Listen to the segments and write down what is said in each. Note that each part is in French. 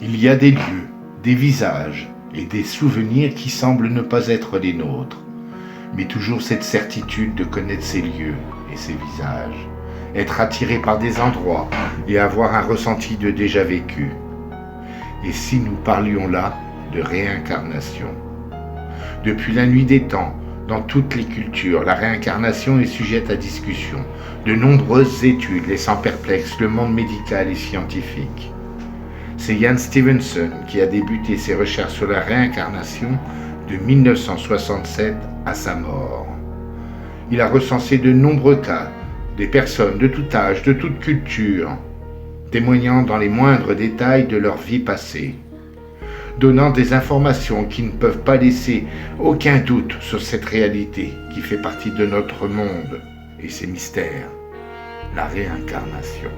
Il y a des lieux, des visages et des souvenirs qui semblent ne pas être les nôtres, mais toujours cette certitude de connaître ces lieux et ces visages, être attiré par des endroits et avoir un ressenti de déjà vécu. Et si nous parlions là de réincarnation? Depuis la nuit des temps, dans toutes les cultures, la réincarnation est sujette à discussion. De nombreuses études laissant perplexe le monde médical et scientifique. C'est Ian Stevenson qui a débuté ses recherches sur la réincarnation de 1967 à sa mort. Il a recensé de nombreux cas, des personnes de tout âge, de toute culture, témoignant dans les moindres détails de leur vie passée, donnant des informations qui ne peuvent pas laisser aucun doute sur cette réalité qui fait partie de notre monde et ses mystères, la réincarnation.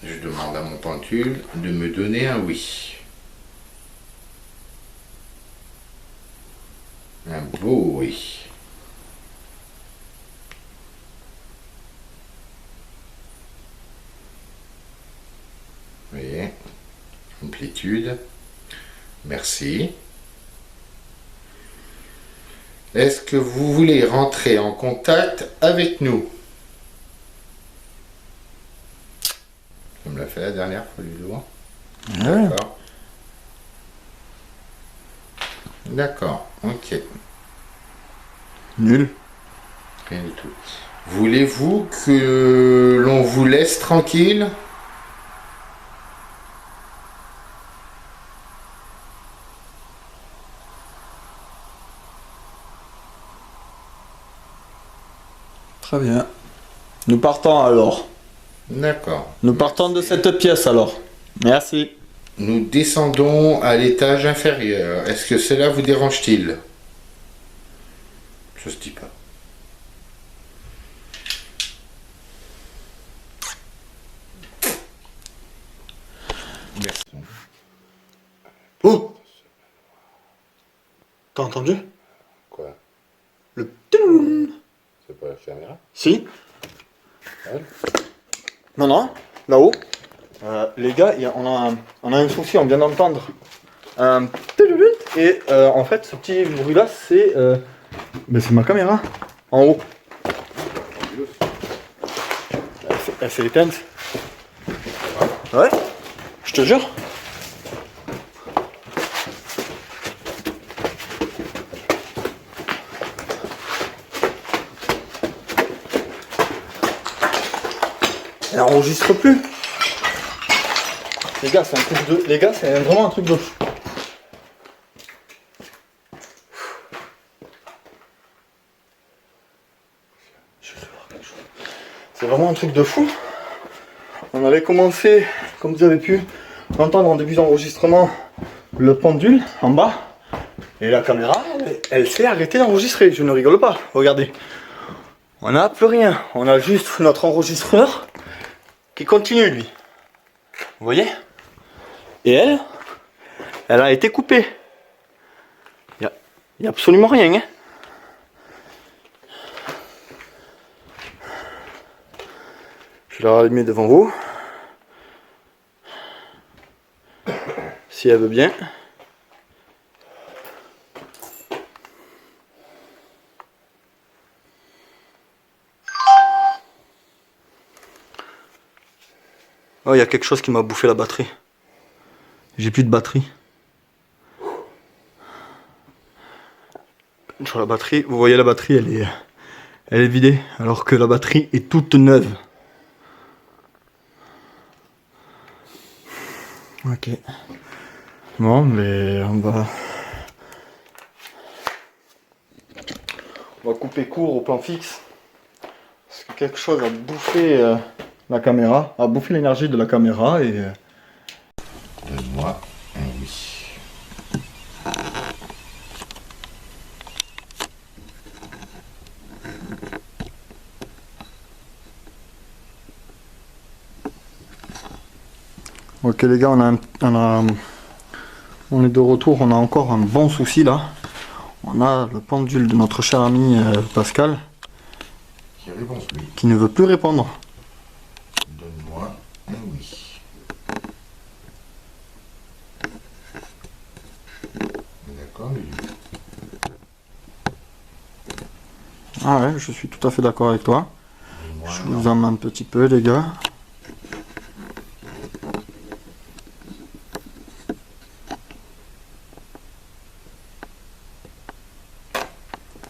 Je demande à mon pendule de me donner un oui. Un beau oui. Vous voyez, amplitude. Merci. Est-ce que vous voulez rentrer en contact avec nous? Ça me l'a fait la dernière fois du doigt. Ouais. D'accord. D'accord, ok. Nul. Rien du tout. Voulez-vous que l'on vous laisse tranquille? Très bien. Nous partons alors. D'accord. Nous partons de cette pièce alors. Merci. Nous descendons à l'étage inférieur. Est-ce que cela vous dérange-t-il? Ça se dit pas. Merci. Oh! T'as entendu? Quoi? Le toum. C'est pas la caméra? Si? Ouais. Non, non, là-haut. Les gars, on a un souci, on vient d'entendre. Et en fait, ce petit bruit-là, c'est ma caméra, en haut. Elle s'est éteinte. Ouais, je te jure. Elle enregistre plus. Les gars, c'est un truc de. Les gars, c'est vraiment un truc de fou. C'est vraiment un truc de fou. On avait commencé, comme vous avez pu entendre en début d'enregistrement, le pendule en bas. Et la caméra, elle s'est arrêtée d'enregistrer. Je ne rigole pas. Regardez. On n'a plus rien. On a juste notre enregistreur qui continue, lui. Vous voyez? Et elle a été coupée. Il n'y a absolument rien. Hein. Je vais la rallumer devant vous. Si elle veut bien. Oh, il y a quelque chose qui m'a bouffé la batterie. J'ai plus de batterie. Sur la batterie, vous voyez la batterie, elle est vidée, alors que la batterie est toute neuve. Ok. Bon, mais on va couper court au plan fixe. Parce que quelque chose a bouffé la caméra, a bouffé l'énergie de la caméra et... Donne-moi un oui. Ok les gars, on est de retour, on a encore un bon souci là. On a le pendule de notre cher ami Pascal qui ne veut plus répondre. Donne-moi un oui. D'accord, Lulu. Ah ouais, je suis tout à fait d'accord avec toi. Je vous en mets un petit peu les gars.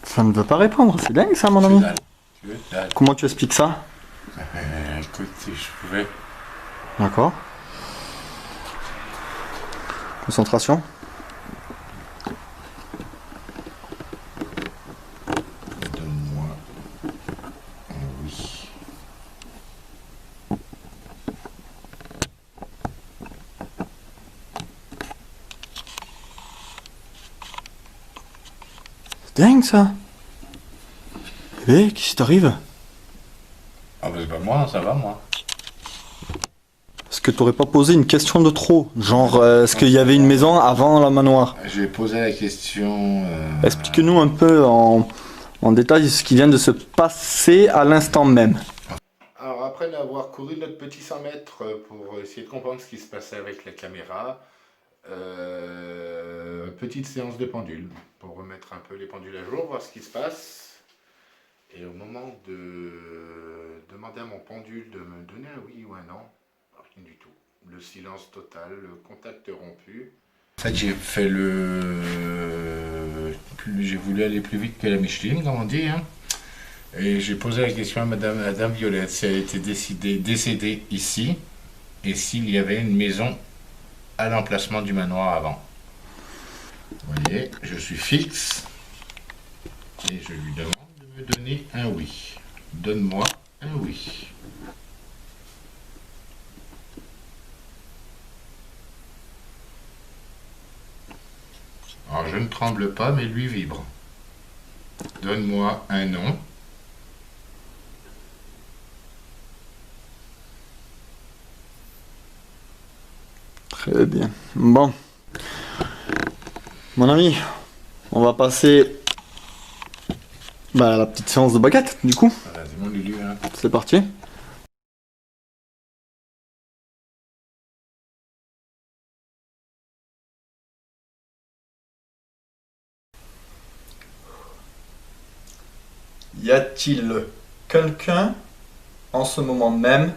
Ça ne veut pas répondre, c'est dingue ça mon ami. Comment tu expliques ça? Écoute, si je pouvais. D'accord. Concentration. Donne-moi un oui. C'est dingue ça. Eh, qu'est-ce qui t'arrive? Ah bah c'est pas moi, ça va moi. que tu n'aurais pas posé une question de trop? Genre, est-ce qu'il y avait une maison avant la manoir? J'ai posé la question... Explique-nous un peu en détail ce qui vient de se passer à l'instant même. Alors après avoir couru notre petit 100 mètres pour essayer de comprendre ce qui se passait avec la caméra, petite séance de pendule pour remettre un peu les pendules à jour, voir ce qui se passe. Et au moment de demander à mon pendule de me donner un oui ou un non, rien du tout. Le silence total, le contact rompu. En fait, j'ai voulu aller plus vite que la Micheline, comme on dit, hein. Et j'ai posé la question à Madame Violette si elle était décédée ici et s'il y avait une maison à l'emplacement du manoir avant. Vous voyez, je suis fixe et je lui demande de me donner un oui. Donne-moi un oui. Alors je ne tremble pas, mais lui vibre. Donne-moi un non. Très bien. Bon. Mon ami, on va passer à la petite séance de baguette, du coup. Voilà, c'est mon Lulu, hein. C'est parti. Y a-t-il quelqu'un en ce moment même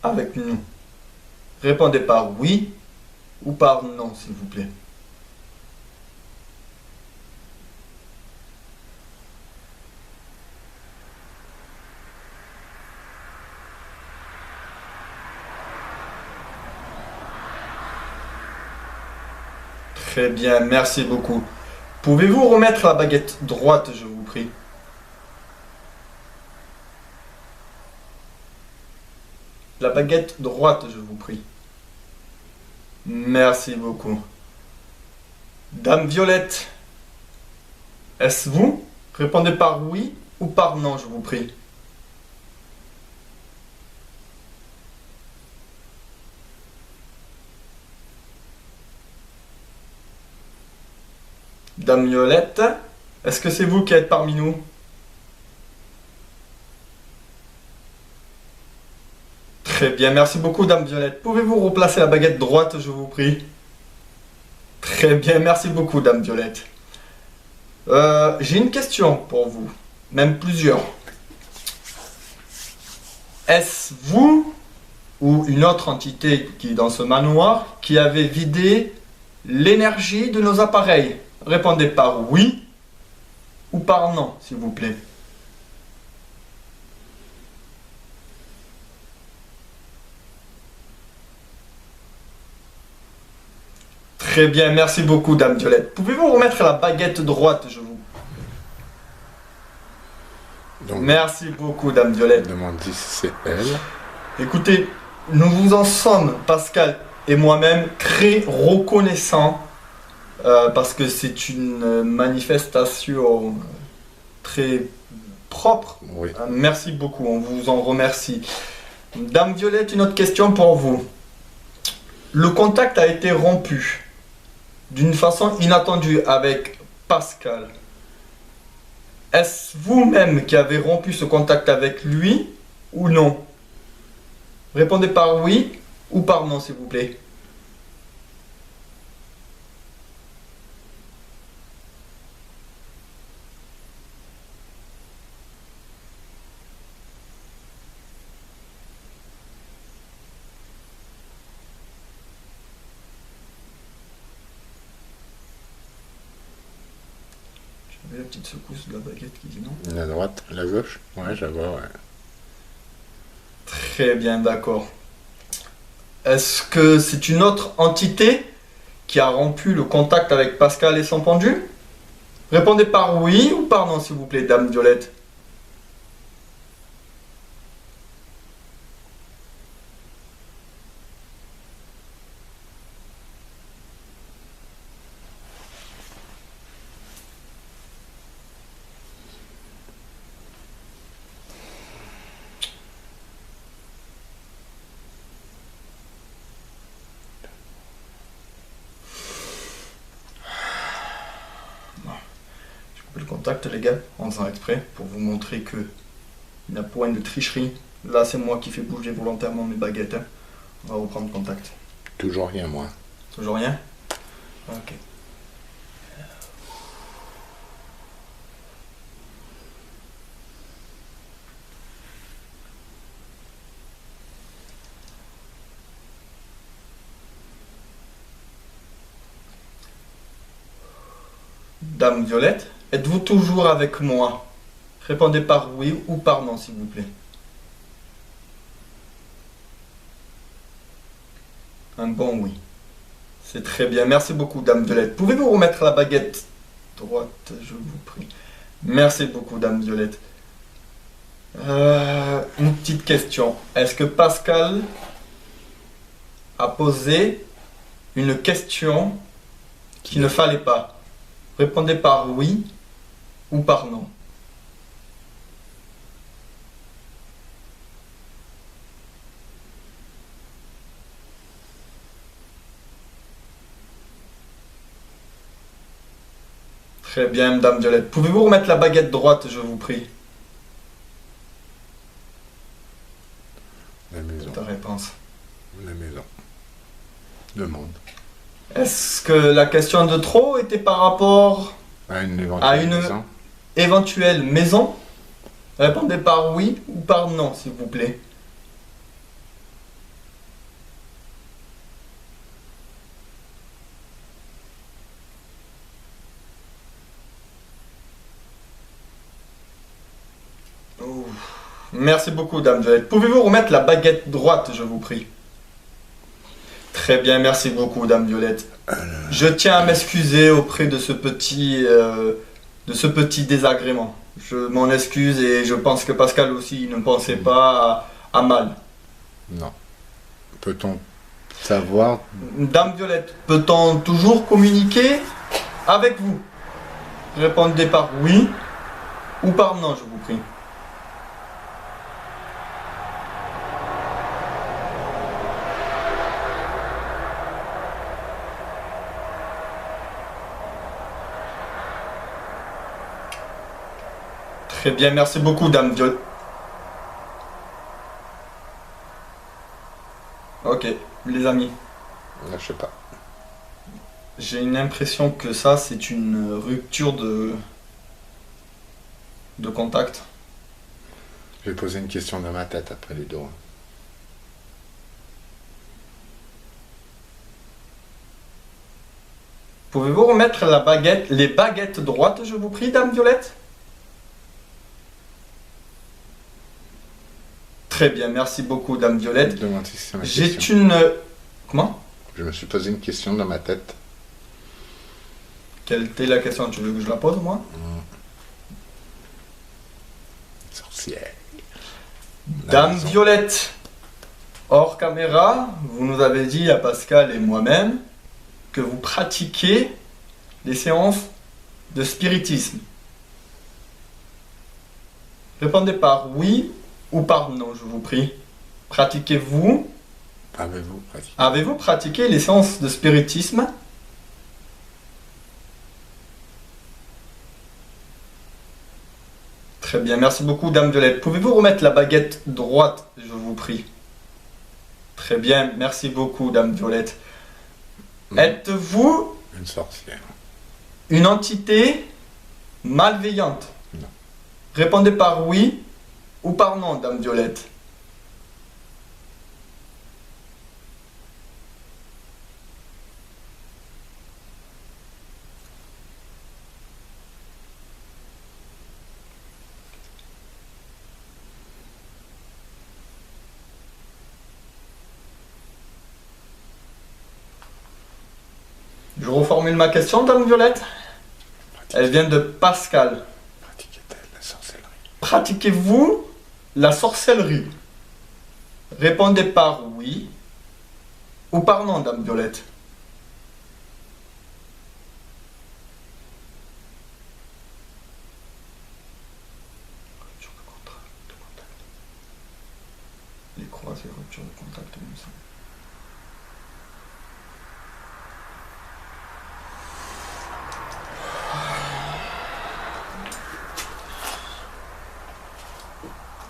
avec nous? Répondez par oui ou par non, s'il vous plaît. Très bien, merci beaucoup. Pouvez-vous remettre la baguette droite, je vous prie? La baguette droite, je vous prie. Merci beaucoup. Dame Violette, est-ce vous? Répondez par oui ou par non, je vous prie. Dame Violette, est-ce que c'est vous qui êtes parmi nous? Très bien, merci beaucoup, Dame Violette. Pouvez-vous replacer la baguette droite, je vous prie? Très bien, merci beaucoup, Dame Violette. J'ai une question pour vous, même plusieurs. Est-ce vous ou une autre entité qui est dans ce manoir qui avait vidé l'énergie de nos appareils? Répondez par oui ou par non, s'il vous plaît. Très bien, merci beaucoup, Dame Violette. Pouvez-vous remettre la baguette droite, je vous... Donc, merci beaucoup, Dame Violette. demande si c'est elle. Écoutez, nous vous en sommes, Pascal et moi-même, très reconnaissants parce que c'est une manifestation très propre. Oui. Merci beaucoup, on vous en remercie. Dame Violette, une autre question pour vous. Le contact a été rompu d'une façon inattendue avec Pascal. Est-ce vous-même qui avez rompu ce contact avec lui ou non? Répondez par oui ou par non, s'il vous plaît. J'avais la petite secousse de la baguette qui dit non. La droite, la gauche? Ouais, je vois, ouais. Très bien, d'accord. Est-ce que c'est une autre entité qui a rompu le contact avec Pascal et son pendule? Répondez par oui ou par non, s'il vous plaît, Dame Violette. contact, les gars, en faisant exprès, pour vous montrer que il n'y a point de tricherie. Là, c'est moi qui fais bouger volontairement mes baguettes. Hein. On va reprendre contact. Toujours rien, moi. Toujours rien? Ok. Dame Violette, êtes-vous toujours avec moi? Répondez par oui ou par non, s'il vous plaît. Un bon oui. C'est très bien. Merci beaucoup, Dame Violette. Pouvez-vous remettre la baguette droite, je vous prie? Merci beaucoup, Dame Violette. Une petite question. Est-ce que Pascal a posé une question qu'il ne fallait pas? Répondez par oui ou par non. Très bien, Madame Violette. Pouvez-vous remettre la baguette droite, je vous prie? La maison. Ta réponse. La maison. Le monde. Est-ce que la question de trop était par rapport À une à une maison. éventuelle maison? Répondez par oui ou par non, s'il vous plaît. Ouh. Merci beaucoup, Dame Violette. Pouvez-vous remettre la baguette droite, je vous prie? Très bien, merci beaucoup, Dame Violette. Je tiens à m'excuser auprès de ce petit désagrément. Je m'en excuse et je pense que Pascal aussi ne pensait pas à mal. Non. Peut-on savoir? Dame Violette, peut-on toujours communiquer avec vous? Répondez par oui ou par non, je vous prie. Très bien, merci beaucoup, Dame Violette. Ok, les amis. Je sais pas. J'ai une impression que ça, c'est une rupture de contact. Je vais poser une question dans ma tête après les deux. Pouvez-vous remettre les baguettes droites, je vous prie, Dame Violette? Très bien, merci beaucoup, Dame Violette. Demande si c'est ma J'ai question. une... Comment? Je me suis posé une question dans ma tête. Quelle était la question? Tu veux que je la pose, moi? Sorcière. Dame maison. Violette, hors caméra, vous nous avez dit à Pascal et moi-même que vous pratiquez les séances de spiritisme. Répondez par oui ou par non, je vous prie. Pratiquez-vous? Avez-vous pratiqué? Avez-vous pratiqué les séances de spiritisme? Très bien, merci beaucoup, Dame Violette. Pouvez-vous remettre la baguette droite, je vous prie? Très bien, merci beaucoup, Dame Violette. Êtes-vous Une sorcière. une entité malveillante? Non. Répondez par oui ou par non, Dame Violette. Je reformule ma question, Dame Violette. Elle vient de Pascal. Pratiquait-elle la sorcellerie? Pratiquez-vous la sorcellerie? Répondez par oui ou par non, Dame Violette. Rupture de contact. Les croix, c'est rupture de contact, il me semble.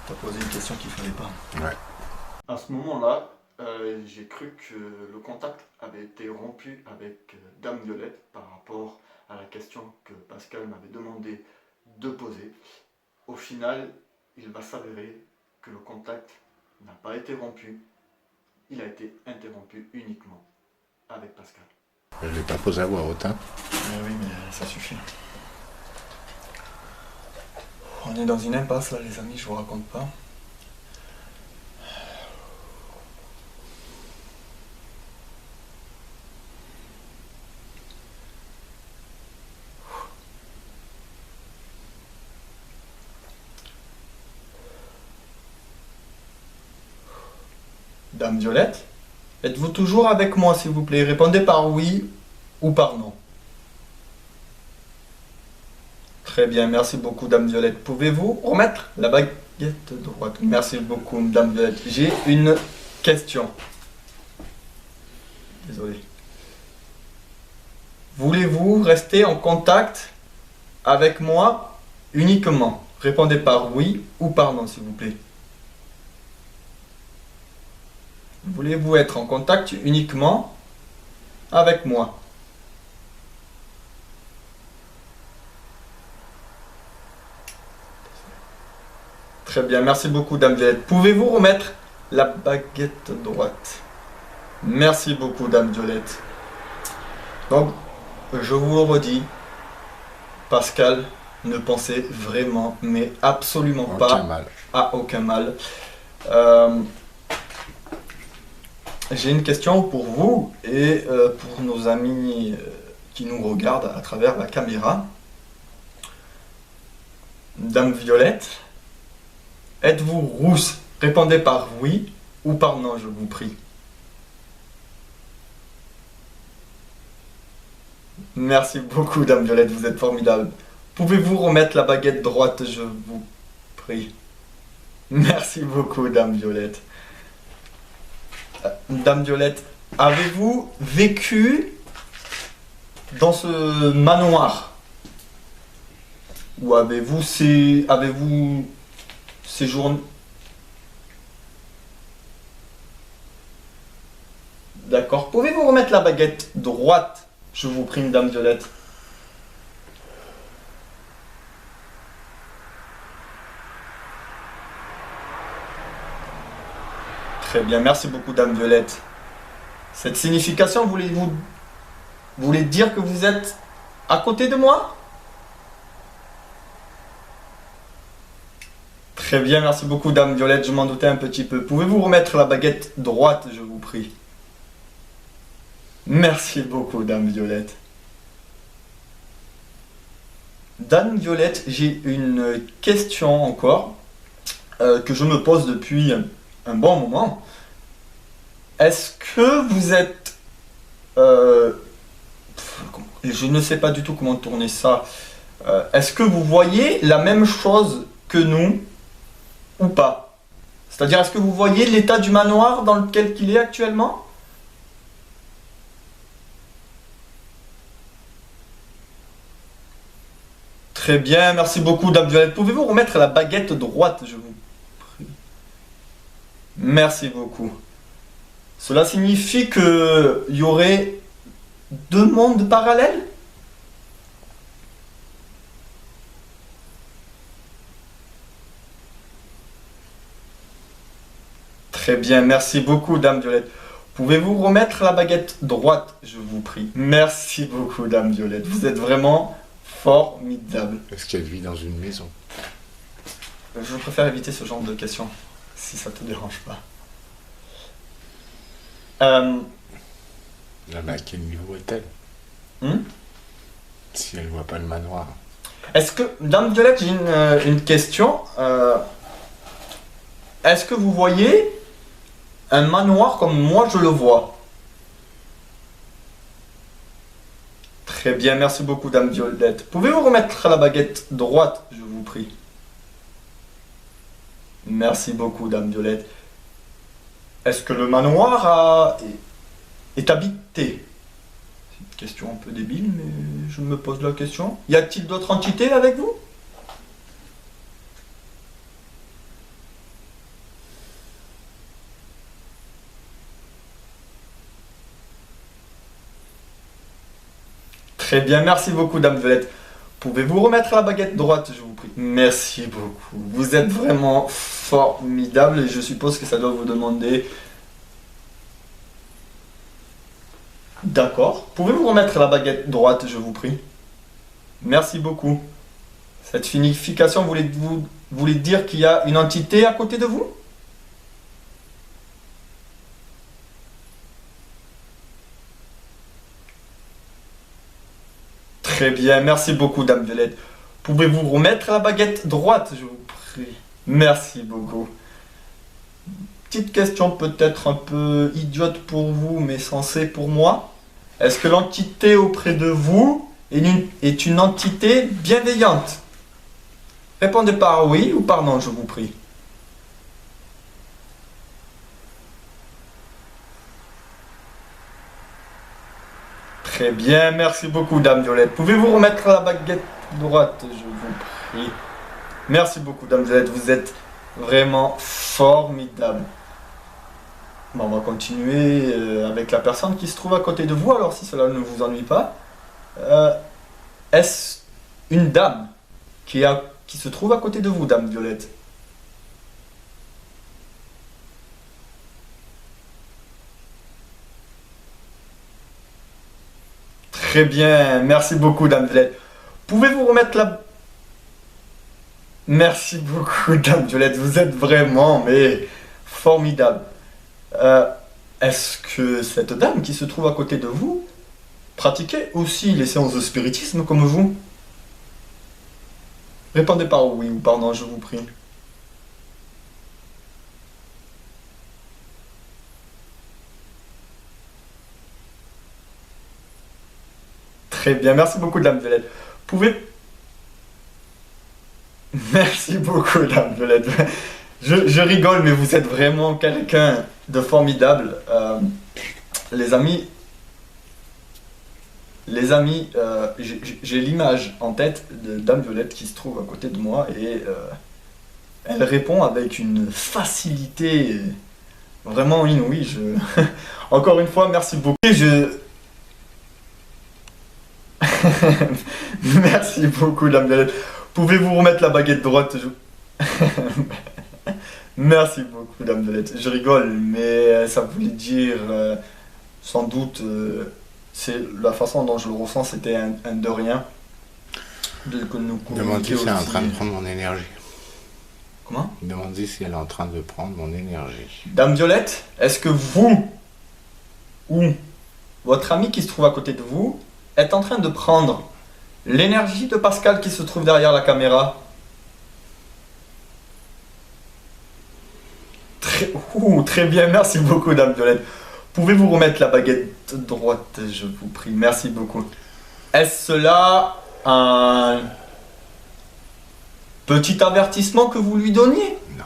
T'as posé une question qu'il fallait pas. Ouais. À ce moment-là, j'ai cru que le contact avait été rompu avec Dame Violette par rapport à la question que Pascal m'avait demandé de poser. Au final, il va s'avérer que le contact n'a pas été rompu, il a été interrompu uniquement avec Pascal. Je ne l'ai pas posé à voix haute, hein. Oui, mais ça suffit. On est dans une impasse là, les amis, je vous raconte pas. Dame Violette, êtes-vous toujours avec moi, s'il vous plaît? Répondez par oui ou par non. Très bien, merci beaucoup, Dame Violette. Pouvez-vous remettre la baguette droite? Merci beaucoup, Dame Violette. J'ai une question. Désolé. Voulez-vous rester en contact avec moi uniquement? Répondez par oui ou par non, s'il vous plaît. Voulez-vous être en contact uniquement avec moi? Très bien, merci beaucoup, Dame Violette. Pouvez-vous remettre la baguette droite? Merci beaucoup, Dame Violette. Donc, je vous le redis, Pascal ne pensait vraiment, mais absolument pas à aucun mal. J'ai une question pour vous et pour nos amis qui nous regardent à travers la caméra. Dame Violette, êtes-vous rousse? Répondez par oui ou par non, je vous prie. Merci beaucoup, Dame Violette, vous êtes formidable. Pouvez-vous remettre la baguette droite, je vous prie? Merci beaucoup, Dame Violette. Dame Violette, avez-vous vécu dans ce manoir? Ou avez-vous séjourné? D'accord. Pouvez-vous remettre la baguette droite, je vous prie, Dame Violette? Très bien, merci beaucoup, Dame Violette. Cette signification, voulez dire que vous êtes à côté de moi? Très bien, merci beaucoup, Dame Violette, je m'en doutais un petit peu. Pouvez-vous remettre la baguette droite, je vous prie? Merci beaucoup, Dame Violette. Dame Violette, j'ai une question encore que je me pose depuis un bon moment. Est-ce que vous êtes... je ne sais pas du tout comment tourner ça. Est-ce que vous voyez la même chose que nous ou pas? C'est-à-dire, est-ce que vous voyez l'état du manoir dans lequel il est actuellement? Très bien, merci beaucoup, Dame Violette. Pouvez-vous remettre la baguette droite, je vous prie? Merci beaucoup. Cela signifie qu'il y aurait deux mondes parallèles? Très bien, merci beaucoup, Dame Violette. Pouvez-vous remettre la baguette droite, je vous prie? Merci beaucoup, Dame Violette. Vous êtes vraiment formidable. Est-ce qu'elle vit dans une maison? Je préfère éviter ce genre de questions, si ça te dérange pas. Mais à quel niveau est-elle? Si elle voit pas le manoir. Est-ce que, Dame Violette, j'ai une question. Est-ce que vous voyez un manoir comme moi je le vois? Très bien, merci beaucoup, Dame Violette. Pouvez-vous remettre la baguette droite, je vous prie? Merci beaucoup, Dame Violette. Est-ce que le manoir est habité? C'est une question un peu débile, mais je me pose la question. Y a-t-il d'autres entités avec vous? Très bien, merci beaucoup, Dame Violette. Pouvez-vous remettre la baguette droite, je vous prie? Merci beaucoup. Vous êtes vraiment formidable et je suppose que ça doit vous demander... D'accord. Pouvez-vous remettre la baguette droite, je vous prie? Merci beaucoup. Cette signification voulait dire qu'il y a une entité à côté de vous? Très bien, merci beaucoup, Dame Violette. Pouvez-vous remettre la baguette droite, je vous prie? Merci beaucoup. Petite question peut-être un peu idiote pour vous, mais sensée pour moi. Est-ce que l'entité auprès de vous est une entité bienveillante? Répondez par oui ou par non, je vous prie. Très bien, merci beaucoup, Dame Violette. Pouvez-vous remettre la baguette droite, je vous prie? Merci beaucoup, Dame Violette, vous êtes vraiment formidable. Bon, on va continuer avec la personne qui se trouve à côté de vous, alors si cela ne vous ennuie pas. Est-ce une dame qui se trouve à côté de vous, Dame Violette? Très bien, merci beaucoup, Dame Violette. Pouvez-vous remettre la... Merci beaucoup, Dame Violette, vous êtes vraiment, mais formidable. Est-ce que cette dame qui se trouve à côté de vous pratiquait aussi les séances de spiritisme comme vous? Répondez par oui ou par non, je vous prie. Très bien, merci beaucoup, Dame Violette. Pouvez... Merci beaucoup, Dame Violette. Je rigole, mais vous êtes vraiment quelqu'un de formidable. Les amis, j'ai l'image en tête de Dame Violette qui se trouve à côté de moi et elle répond avec une facilité vraiment inouïe. Encore une fois, merci beaucoup. Merci beaucoup, Dame Violette. Pouvez-vous remettre la baguette droite? Merci beaucoup, Dame Violette. Je rigole, mais ça voulait dire, sans doute, c'est la façon dont je le ressens, c'était un de rien. Demandez si elle est en train de prendre mon énergie. Comment? Demandez si elle est en train de prendre mon énergie. Dame Violette, est-ce que vous ou votre ami qui se trouve à côté de vous est en train de prendre l'énergie de Pascal qui se trouve derrière la caméra? Très bien, merci beaucoup, Dame Violette. Pouvez-vous remettre la baguette droite, je vous prie? Merci beaucoup. Est-ce cela un petit avertissement que vous lui donniez? Non.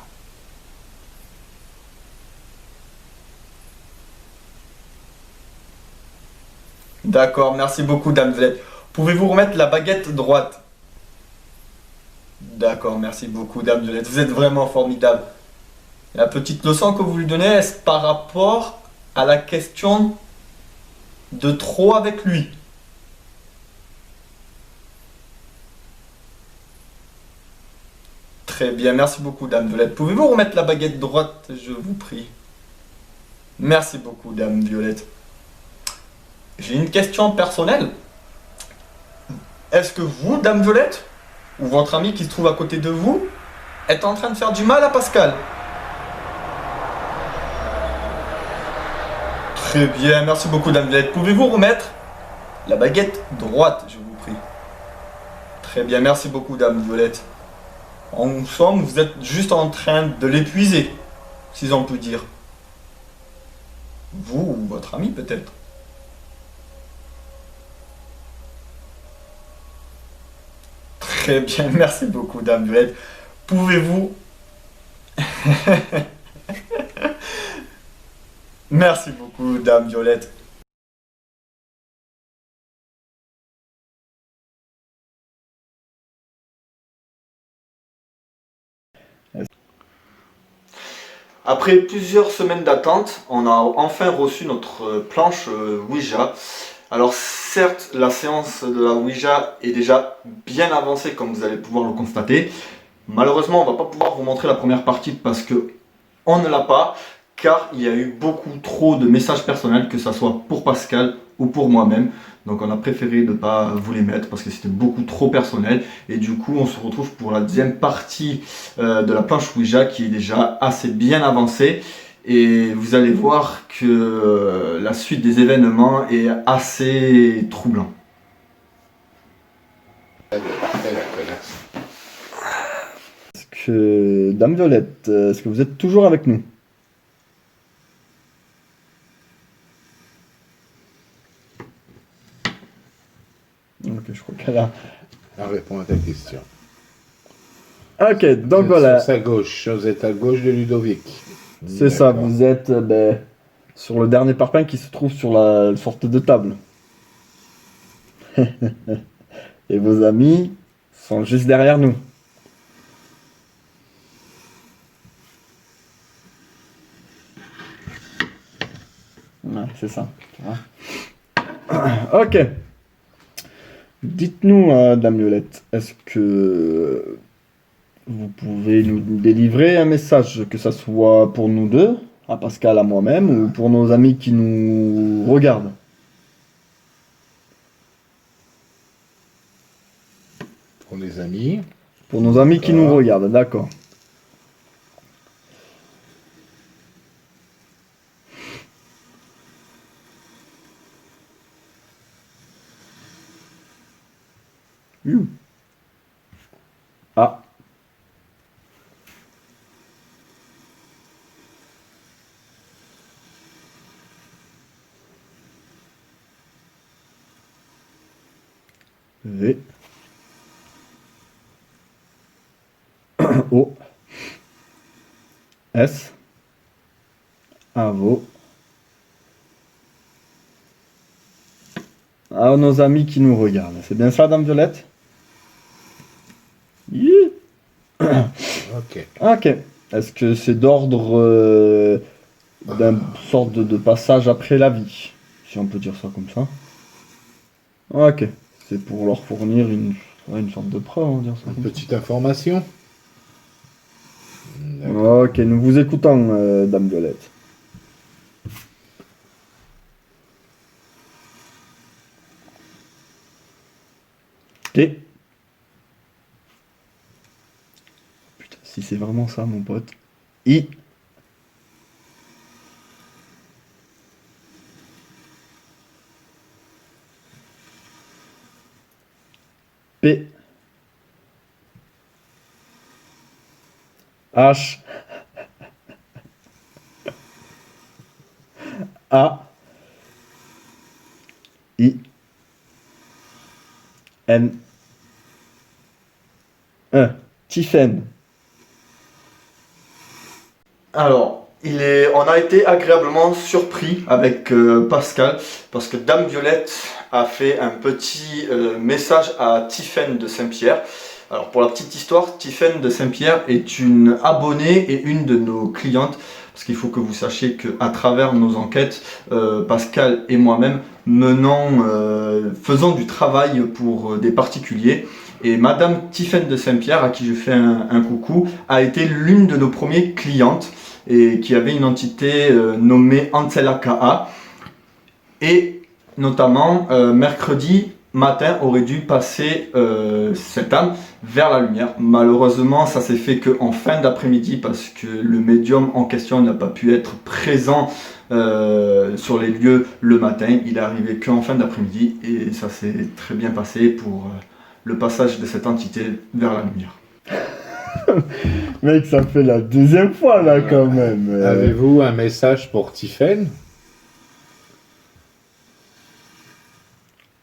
D'accord, merci beaucoup, Dame Violette. Pouvez-vous remettre la baguette droite? D'accord, merci beaucoup, Dame Violette. Vous êtes vraiment formidable. La petite leçon que vous lui donnez, est-ce par rapport à la question de trop avec lui? Très bien, merci beaucoup, Dame Violette. Pouvez-vous remettre la baguette droite, je vous prie? Merci beaucoup, Dame Violette. J'ai une question personnelle. Est-ce que vous, Dame Violette, ou votre ami qui se trouve à côté de vous, est en train de faire du mal à Pascal? Très bien, merci beaucoup, Dame Violette. Pouvez-vous remettre la baguette droite, je vous prie? Très bien, merci beaucoup, Dame Violette. En somme, vous êtes juste en train de l'épuiser, si on peut dire. Vous ou votre ami, peut-être. Très bien, merci beaucoup, Dame Violette. Pouvez-vous... Merci beaucoup, Dame Violette. Après plusieurs semaines d'attente, on a enfin reçu notre planche Ouija. Alors certes, la séance de la Ouija est déjà bien avancée comme vous allez pouvoir le constater. Malheureusement, on ne va pas pouvoir vous montrer la première partie parce que on ne l'a pas, car il y a eu beaucoup trop de messages personnels, que ce soit pour Pascal ou pour moi-même. Donc on a préféré ne pas vous les mettre parce que c'était beaucoup trop personnel. Et du coup, on se retrouve pour la deuxième partie de la planche Ouija qui est déjà assez bien avancée. Et vous allez voir que la suite des événements est assez troublant. Est-ce que, Dame Violette, est-ce que vous êtes toujours avec nous? Ok, je crois qu'elle a... On répond à ta question. Ok, donc voilà. Sur sa gauche, vous êtes à gauche de Ludovic. C'est ça, vous êtes sur le dernier parpaing qui se trouve sur la sorte de table. Et vos amis sont juste derrière nous. Ouais, c'est ça. Tu vois. Ok. Dites-nous, Dame Violette, est-ce que vous pouvez nous délivrer un message, que ça soit pour nous deux, à Pascal, à moi-même, ou pour nos amis qui nous regardent? Pour les amis. Pour nos amis qui nous regardent, d'accord. Ah. V. O. S. Avo. À nos amis qui nous regardent. C'est bien ça, Dame Violette? Yeah. Ok. Ok. Est-ce que c'est d'ordre d'un sorte de passage après la vie, si on peut dire ça comme ça? Ok. C'est pour leur fournir une sorte de preuve, on va dire ça Une comme ça. petite information. Ok, nous vous écoutons, Dame Violette. T. Putain, si c'est vraiment ça, mon pote. I. P. H. A. I. N. Tiffen. Alors, on a été agréablement surpris avec Pascal parce que Dame Violette a fait un petit message à Tiffen de Saint-Pierre. Alors pour la petite histoire, Tiffen de Saint-Pierre est une abonnée et une de nos clientes. Parce qu'il faut que vous sachiez qu'à travers nos enquêtes, Pascal et moi-même faisons du travail pour des particuliers. Et Madame Tiffen de Saint-Pierre, à qui je fais un coucou, a été l'une de nos premières clientes et qui avait une entité nommée Antelaka. Et notamment, mercredi matin aurait dû passer cette âme vers la lumière. Malheureusement, ça s'est fait qu'en fin d'après-midi parce que le médium en question n'a pas pu être présent sur les lieux le matin. Il est arrivé qu'en fin d'après-midi et ça s'est très bien passé pour le passage de cette entité vers la lumière. Mec, ça fait la deuxième fois là quand même. Avez-vous un message pour Tiffen?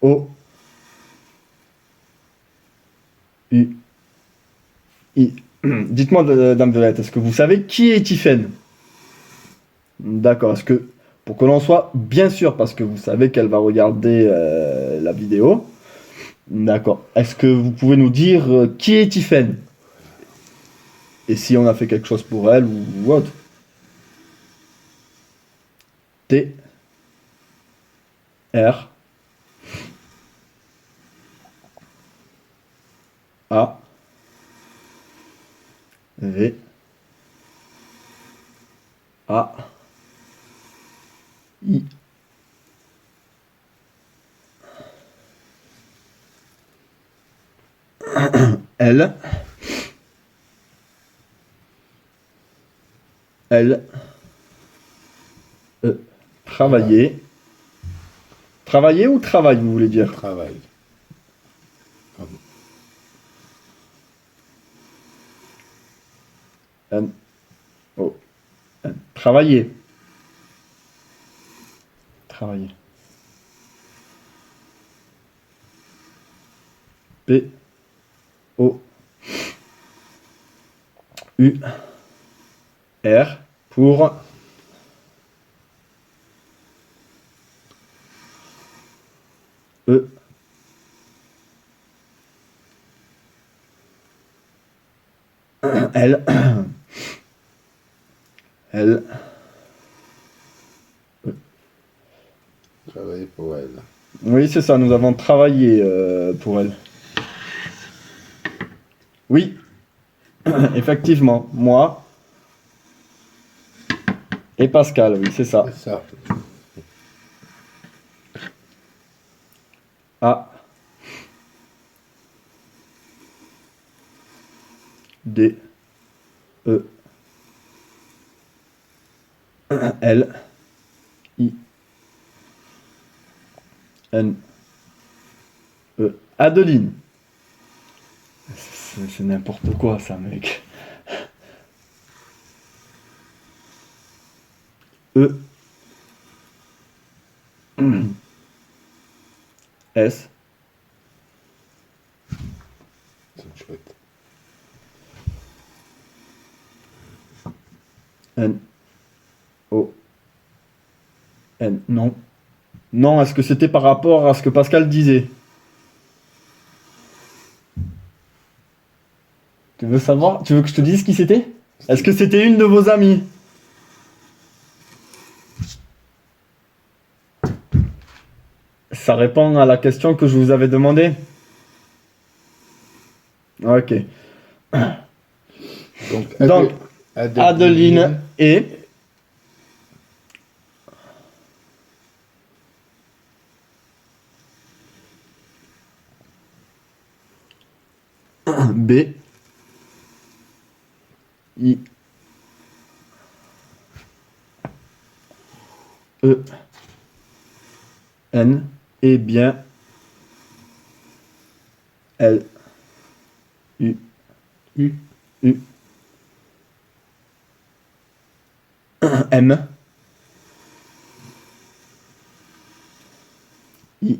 O. U. I. Dites-moi, Dame Violette, est-ce que vous savez qui est Tiffen? D'accord, est-ce que, pour que l'on soit bien sûr, parce que vous savez qu'elle va regarder la vidéo, d'accord, est-ce que vous pouvez nous dire qui est Tiffen? Et si on a fait quelque chose pour elle ou autre? T. R. A, V, A, I, L, L, E. Travailler. Travailler ou travail, vous voulez dire? Travail. N, O, N. Travailler. Travailler. P, O, U, R, pour E, L, L, Travailler pour elle. oui, c'est ça, nous avons travaillé pour elle. Oui, effectivement, moi et Pascal, oui, c'est ça. C'est ça. A, D, E, L, I, N, E. Adeline. C'est n'importe quoi ça, mec. E, S, C'est chouette. N, O, N. Non. Non, est-ce que c'était par rapport à ce que Pascal disait? Tu veux savoir? Tu veux que je te dise qui c'était? Est-ce que c'était une de vos amies? Ça répond à la question que je vous avais demandée? Ok. Donc, Adeline et B, I, E, N, et bien L, U, U. U, M, I,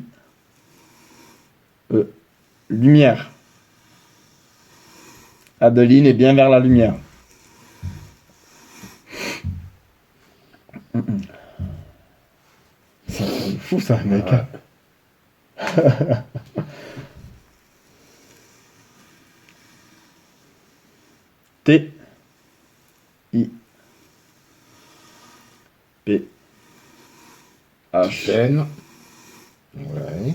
E. Lumière. Adeline est bien vers la lumière. C'est fou ça, mec. Ouais. T, I, P, H, Chaîne. Ouais.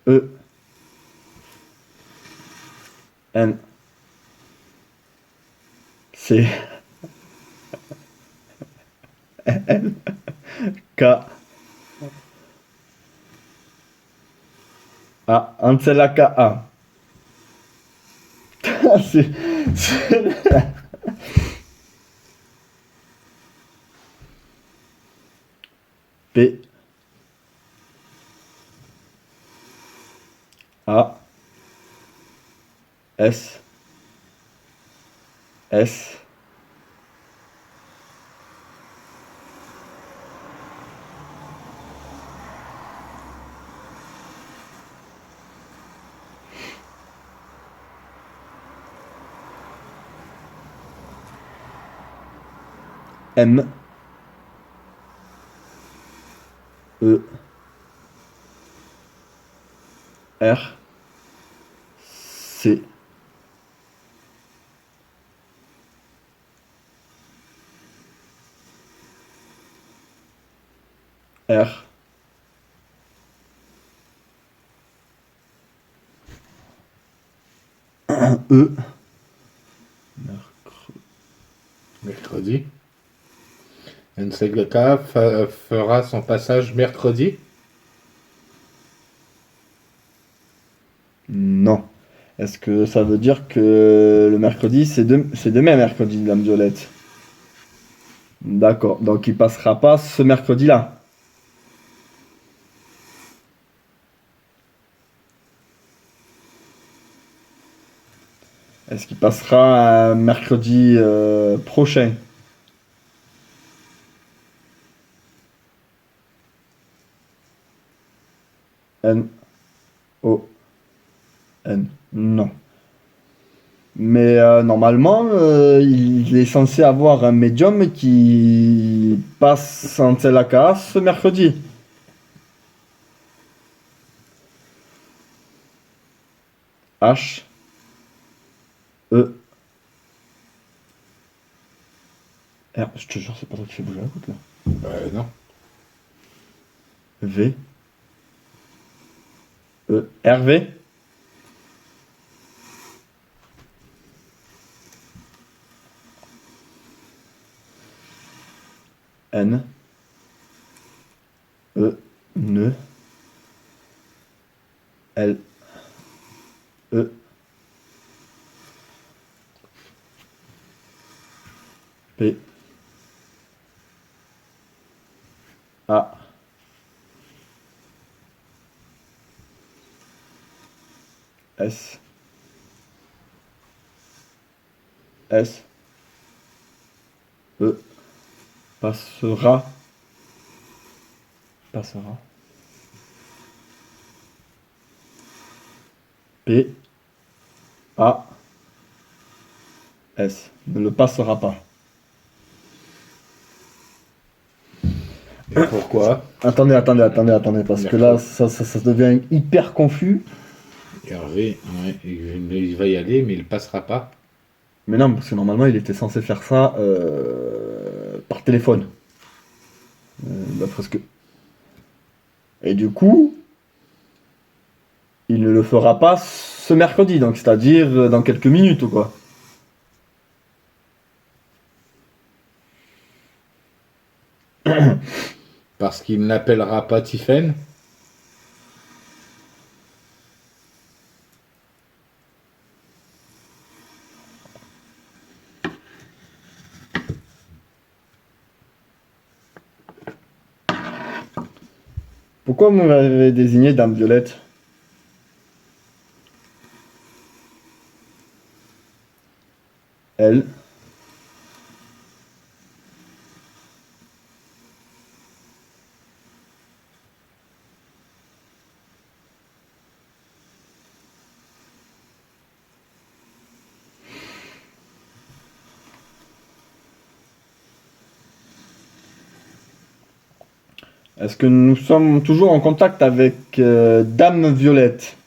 E, N, C, L, K, A. Ansela K, A. C'est... P, A, S, S, M, E, R, C, R, E. Mercredi. Ensegleka fera son passage mercredi. Non. Est-ce que ça veut dire que le mercredi, c'est demain mercredi, Dame Violette? D'accord. Donc il passera pas ce mercredi-là. Est-ce qu'il passera un mercredi prochain? N. O. N. Non. Mais normalement, il est censé avoir un médium qui passe en Telaka ce mercredi. H. E. R. Je te jure, c'est pas toi qui fais bouger la goutte là. Non. V. E. RV. N. E. Ne. L. E. P. A. S. S. E. Passera. Passera. P. A. S. Ne le passera pas. Et pourquoi? Attendez, parce que là, ça devient hyper confus. Hervé, ouais, il va y aller, mais il passera pas. Mais non, parce que normalement, il était censé faire ça par téléphone. D'après ce que... Et du coup, il ne le fera pas ce mercredi, donc c'est-à-dire dans quelques minutes ou quoi. Parce qu'il n'appellera pas Tiphaine. Pourquoi vous m'avez désigné Dame Violette? Elle. Est-ce que nous sommes toujours en contact avec Dame Violette?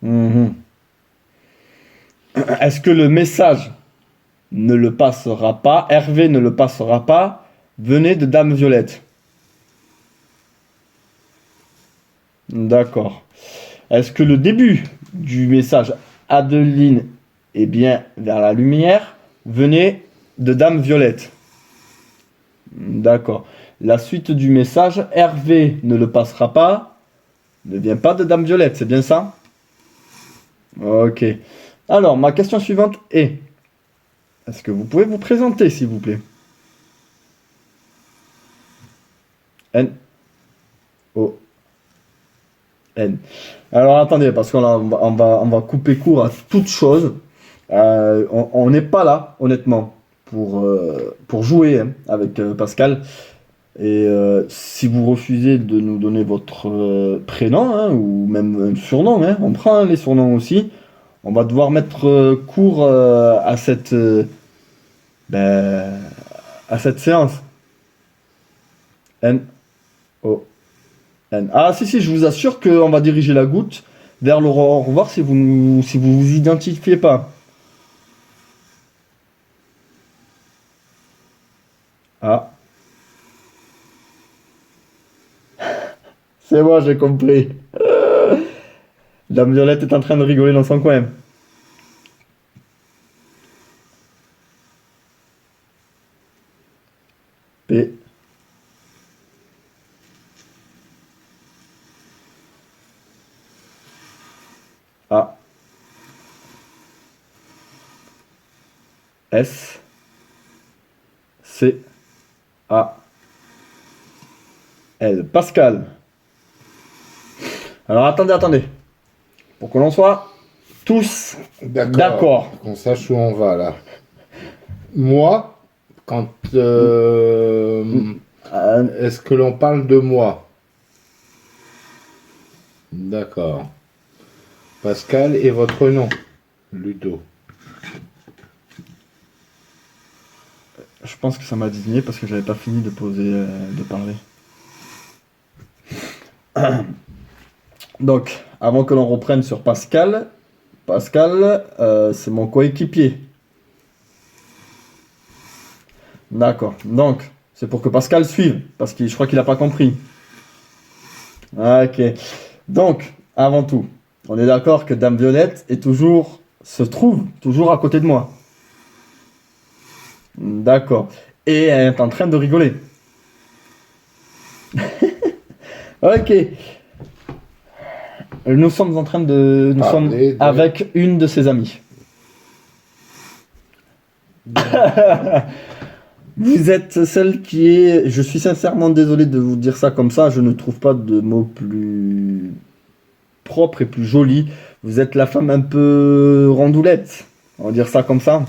Mhm. Est-ce que le message ne le passera pas, Hervé ne le passera pas, venez de Dame Violette? D'accord. Est-ce que le début du message Adeline est bien vers la lumière, venez de Dame Violette? D'accord. La suite du message Hervé ne le passera pas, ne vient pas de Dame Violette, c'est bien ça? Ok. Alors, ma question suivante est, est-ce que vous pouvez vous présenter, s'il vous plaît? N. O. N. Alors, attendez, parce qu'on va couper court à toute chose. On n'est pas là, honnêtement, pour jouer hein, avec Pascal. Et si vous refusez de nous donner votre prénom, hein, ou même un surnom, hein, on prend hein, les surnoms aussi, on va devoir mettre court ben, à cette séance. N. O. N. Ah si, je vous assure qu'on va diriger la goutte vers le au revoir si vous vous identifiez pas. Ah. C'est bon. vois, j'ai compris. Dame Violette est en train de rigoler dans son coin. P. A. S. C. A. L. Pascal. Alors attendez. Pour que l'on soit tous d'accord. Qu'on sache où on va là. Moi, quand est-ce que l'on parle de moi? D'accord. Pascal et votre nom? Ludo. Je pense que ça m'a désigné parce que j'avais pas fini de poser, de parler. Donc, avant que l'on reprenne sur Pascal, c'est mon coéquipier. D'accord. Donc, c'est pour que Pascal suive, parce que je crois qu'il n'a pas compris. Ok. Donc, avant tout, on est d'accord que Dame Violette se trouve toujours à côté de moi. D'accord. Et elle est en train de rigoler. Ok. Nous sommes en train de... Nous sommes avec une de ses amies. Vous êtes celle qui est... Je suis sincèrement désolé de vous dire ça comme ça. Je ne trouve pas de mots plus propres et plus jolis. Vous êtes la femme un peu rondoulette. On va dire ça comme ça.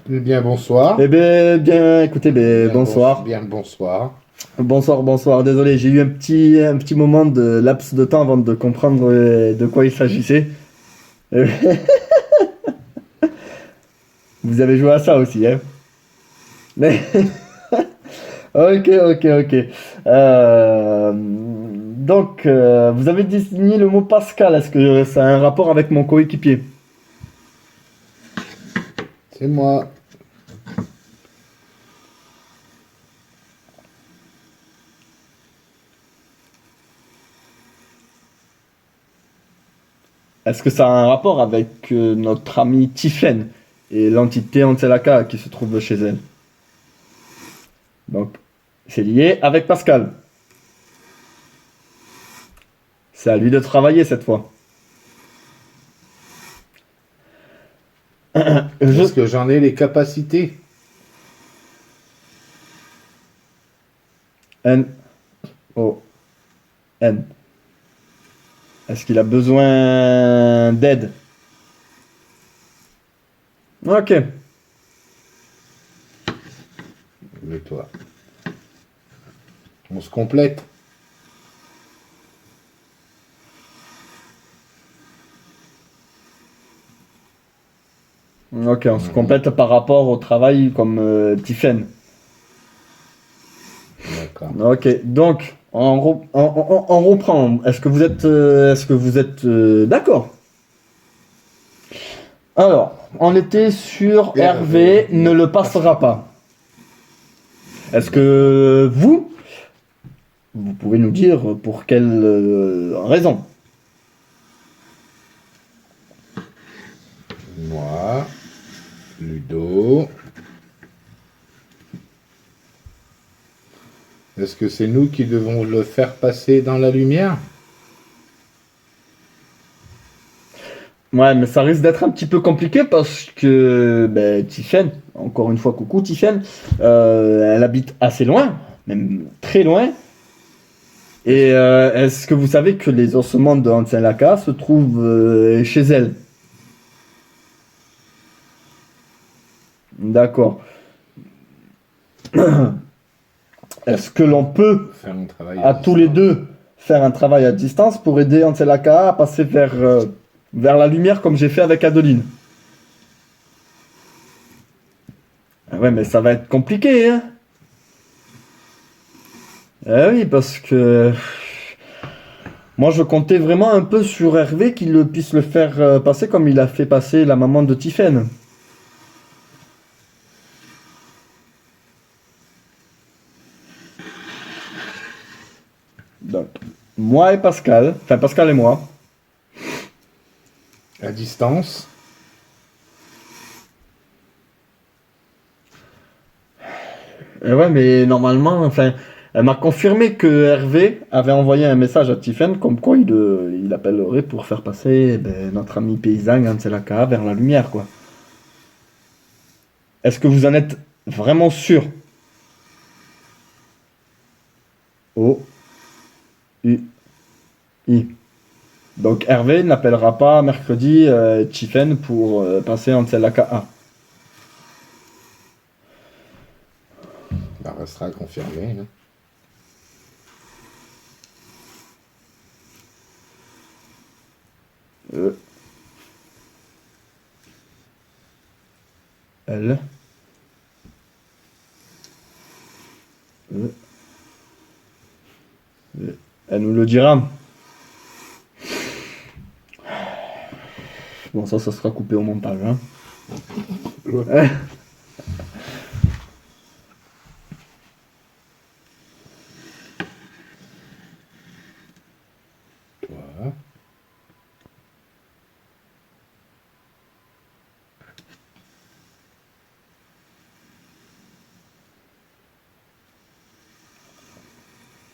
Bien, bonsoir. Eh bien, écoutez, bonsoir. Bien, bonsoir. Bonsoir. Désolé, j'ai eu un petit moment de laps de temps avant de comprendre de quoi il s'agissait. Vous avez joué à ça aussi, hein? Ok. Donc, vous avez désigné le mot Pascal. Est-ce que ça a un rapport avec mon coéquipier? C'est moi. Est-ce que ça a un rapport avec notre amie Tiffaine et l'entité Antelaka qui se trouve chez elle? Donc, c'est lié avec Pascal. C'est à lui de travailler cette fois. Est-ce que j'en ai les capacités? N-O-N. Est-ce qu'il a besoin d'aide? Ok. Mais toi. On se complète. Ok, on se complète par rapport au travail comme Tiffen. D'accord. Ok, donc on reprend. Est-ce que vous êtes d'accord? Alors, on était sur Hervé ne le passera pas. Est-ce que vous pouvez nous dire pour quelle raison? Moi, Ludo. Est-ce que c'est nous qui devons le faire passer dans la lumière? Ouais, mais ça risque d'être un petit peu compliqué parce que Tiffen, encore une fois, coucou Tiffen, elle habite assez loin, même très loin. Et est-ce que vous savez que les ossements de Hansen-Laka se trouvent chez elle? D'accord. Est-ce que l'on peut, faire un travail à tous les deux, faire un travail à distance pour aider Hansen-Laka à passer vers la lumière comme j'ai fait avec Adeline? Ouais, mais ça va être compliqué, hein? Eh oui, parce que moi je comptais vraiment un peu sur Hervé qu'il puisse le faire passer comme il a fait passer la maman de Tiffaine. Donc, moi et Pascal, enfin Pascal et moi. À distance. Ouais, mais normalement, enfin, elle m'a confirmé que Hervé avait envoyé un message à Tiffen comme quoi il appellerait pour faire passer notre ami paysan Anselaka vers la lumière, quoi. Est-ce que vous en êtes vraiment sûr? O, U, I. Donc Hervé n'appellera pas mercredi Tiffen pour passer Anselaka A. Ça restera confirmé. Hein. E, L, E, E. Elle nous le dira. Bon, ça sera coupé au montage. Hein. Ouais. Voilà.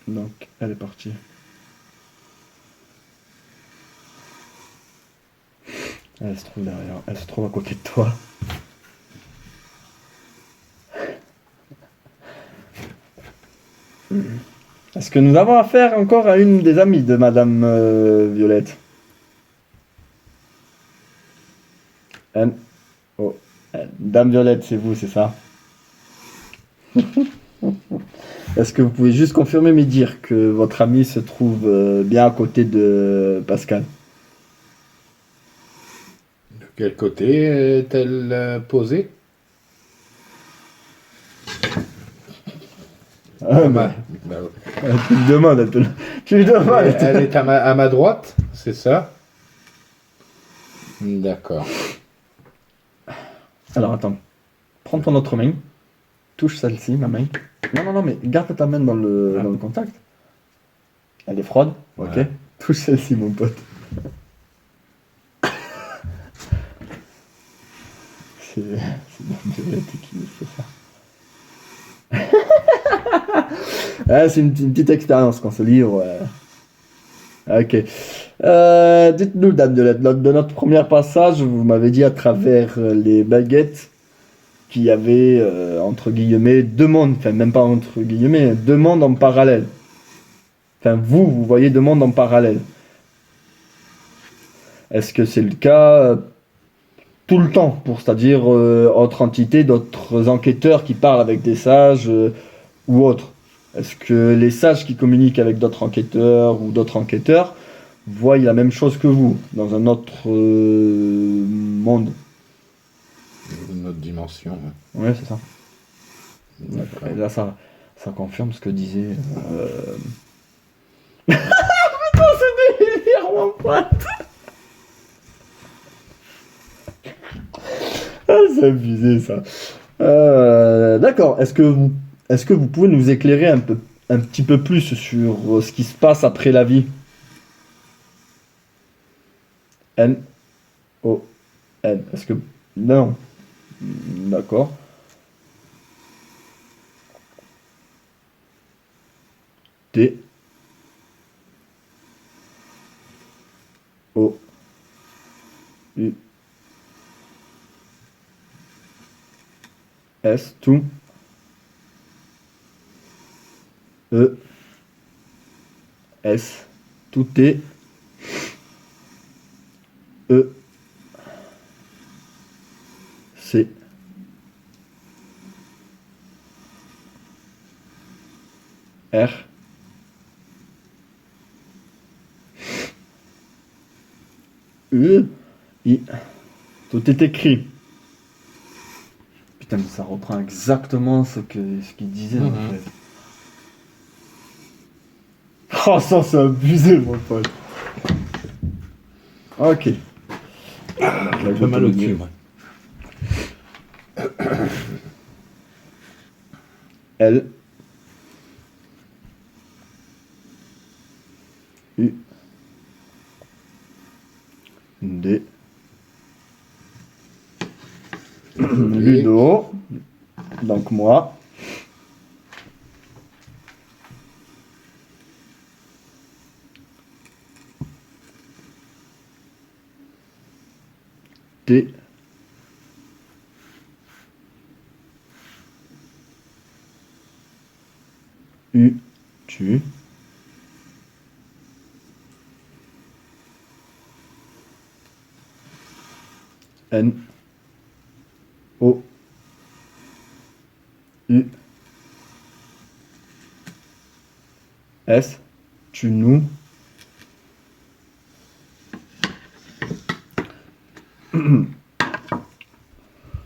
Donc, elle est partie. Elle se trouve derrière. Elle se trouve à côté de toi. Est-ce que nous avons affaire encore à une des amies de Madame Violette? N. Oh. Dame Violette, c'est vous, c'est ça? Est-ce que vous pouvez juste confirmer, me dire que votre amie se trouve bien à côté de Pascal? De quel côté est-elle posée? Ah, mais, Bah, tu lui demandes, tu lui demandes. elle est à ma droite, c'est ça? D'accord. Alors attends, prends ton autre main, touche celle-ci, ma main. Non, mais garde ta main dans le contact. Elle est froide, ok. Ouais. Touche celle-ci, mon pote. C'est Dame Violette qui fait ça. C'est une petite expérience qu'on se livre. Ok. Dites-nous, Dame Violette, de notre premier passage, vous m'avez dit à travers les baguettes qu'il y avait, entre guillemets, deux mondes. Enfin, même pas entre guillemets, deux mondes en parallèle. Enfin, vous voyez deux mondes en parallèle. Est-ce que c'est le cas tout le temps, c'est-à-dire autre entité, d'autres enquêteurs qui parlent avec des sages ou autres? Est-ce que les sages qui communiquent avec d'autres enquêteurs ou d'autres enquêteurs voient la même chose que vous, dans un autre monde? Une autre dimension. Ouais, c'est ça. D'accord. Et là, ça confirme ce que disait. Putain, c'est délire, mon pote! Ah, c'est abusé, ça. D'accord. Est-ce que vous pouvez nous éclairer un petit peu plus sur ce qui se passe après la vie? N, O, N. Est-ce que... Non. D'accord. T, O, U, S, tout. E, S, tout T, E, C, R, E, I. Tout est écrit. Putain, mais ça reprend exactement ce qu'il disait, en fait. Oh, ça, c'est abusé, mon pote. Ok. J'ai un peu mal au cul, moi. L, U. D. Ludo. Donc moi. T. U. Tu. N. O. U. S. Tu nous.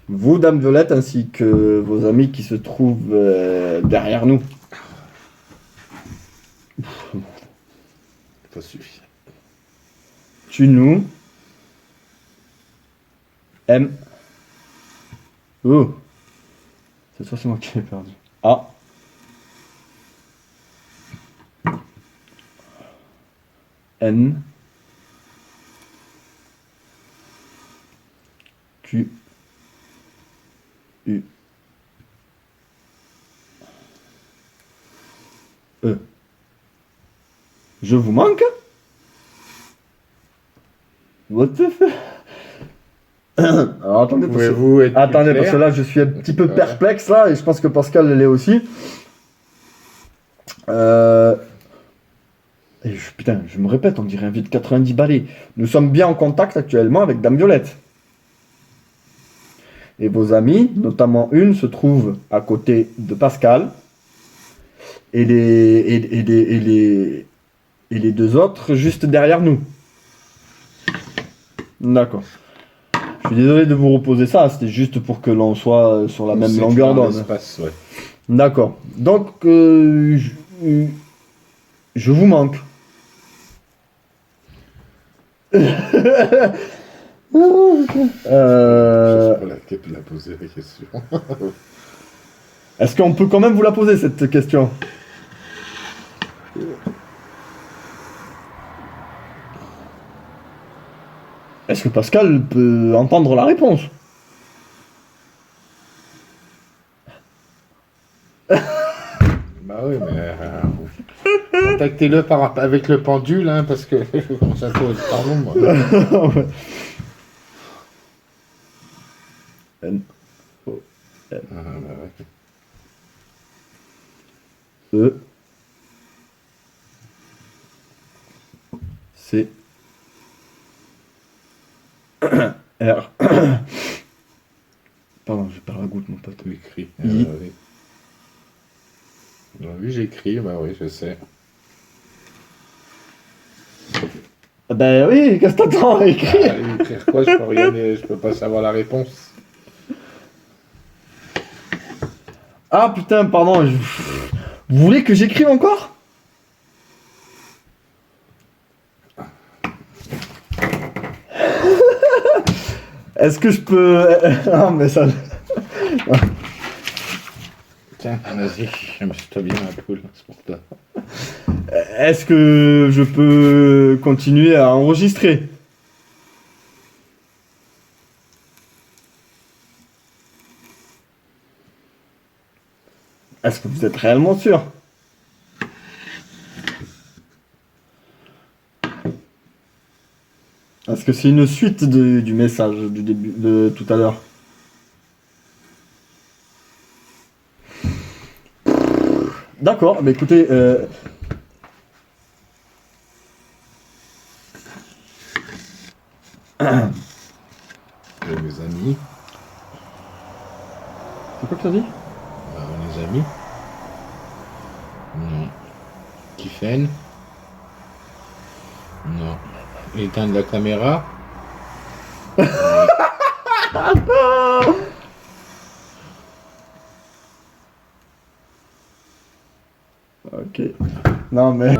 Vous, Dame Violette, ainsi que vos amis qui se trouvent derrière nous. Ça suffit. Tu nous. M. Oh. Cette fois, c'est moi qui l'ai perdu. A. N. Q. U. E. Je vous manque? What the fuck? Alors attendez, Pouvez-vous être plus attendez clair? parce que là je suis un petit peu perplexe là et je pense que Pascal l'est aussi. Putain, je me répète, on dirait un vieux de 90 balais. Nous sommes bien en contact actuellement avec Dame Violette. Et vos amis, notamment une, se trouve à côté de Pascal. Et les deux autres juste derrière nous. D'accord. Je suis désolé de vous reposer ça, c'était juste pour que l'on soit sur la même longueur d'onde. Ouais. D'accord. Donc, je vous manque. La poser la question. Est-ce qu'on peut quand même vous la poser cette question? Est-ce que Pascal peut entendre la réponse? Bah oui, mais contactez-le avec le pendule, hein, parce que je commence à cause. Pardon, moi. Ouais. N. O. N. Ah, bah ouais. E. C. R. Pardon, j'ai pas la goutte, mon pote. Tu écris. I. Oui. Oui, j'écris, bah oui, je sais. Ben oui, qu'est-ce que t'attends à écrire? Allez, écrire quoi? Je peux regarder, je peux pas savoir la réponse. Ah putain, pardon. Vous voulez que j'écrive encore? Est-ce que je peux... Ah mais ça... Tiens, vas-y, amuse-toi bien la poule, c'est pour toi. Est-ce que je peux continuer à enregistrer? Est-ce que vous êtes réellement sûr? Est-ce que c'est une suite du message du début de tout à l'heure? D'accord, mais écoutez, Mes amis, c'est quoi que t'as dit? mes amis. Non. Tiffen. Non. Éteindre la caméra. Ok. Non mais...